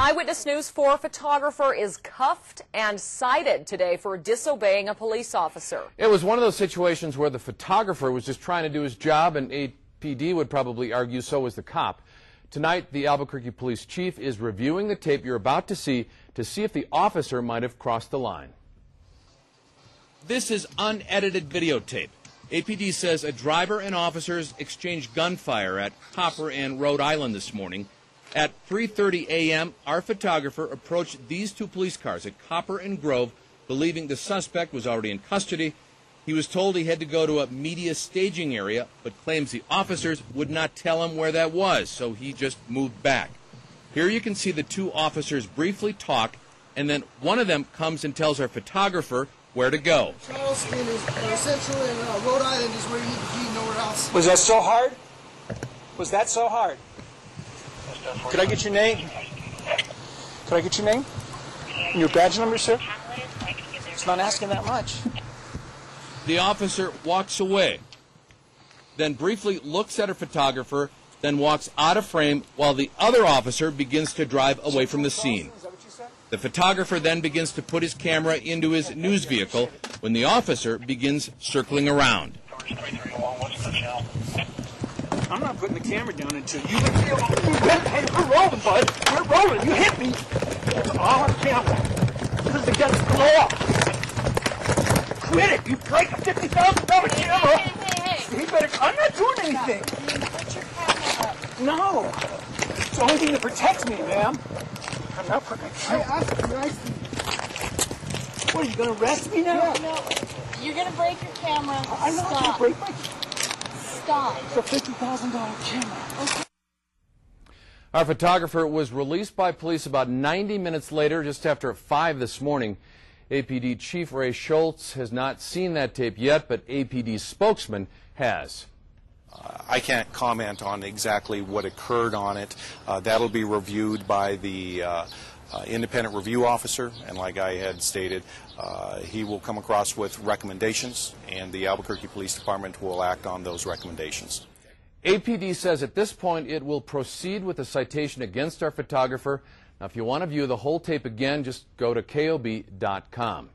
Eyewitness News 4 photographer is cuffed and cited today for disobeying a police officer. It was one of those situations where the photographer was just trying to do his job, and APD would probably argue so was the cop. Tonight, the Albuquerque police chief is reviewing the tape you're about to see if the officer might have crossed the line. This is unedited videotape. APD says a driver and officers exchanged gunfire at Copper and Rhode Island this morning. At 3:30 a.m., our photographer approached these two police cars at Copper and Grove, believing the suspect was already in custody. He was told he had to go to a media staging area, but claims the officers would not tell him where that was, so he just moved back. Here you can see the two officers briefly talk, and then one of them comes and tells our photographer where to go. Charleston is Central, and Rhode Island is where you need to be, nowhere else. Was that so hard? Was that so hard? Could I get your name? Could I get your name? And your badge number, sir? It's not asking that much. The officer walks away, then briefly looks at her photographer, then walks out of frame while the other officer begins to drive away from the scene. The photographer then begins to put his camera into his news vehicle when the officer begins circling around. I'm not putting the camera down until you let me alone. Hey, we're rolling, bud. We're rolling. You hit me. It's all on camera. This is against the law. Quit it. You break a $50,000 camera. Hey. He better. I'm not doing anything. Put your camera up. No. It's the only thing that protects me, ma'am. I'm not putting my camera. What, are you going to arrest me now? No. You're going to break your camera. I'm not going to break my Stop. It's a $50,000 camera. Okay. Our photographer was released by police about 90 minutes later, just after 5 this morning. APD Chief Ray Schultz has not seen that tape yet, but APD's spokesman has. I can't comment on exactly what occurred on it. That'll be reviewed by the independent review officer, and like I had stated, he will come across with recommendations, and the Albuquerque Police Department will act on those recommendations. APD says at this point it will proceed with a citation against our photographer. Now, if you want to view the whole tape again, just go to KOB.com.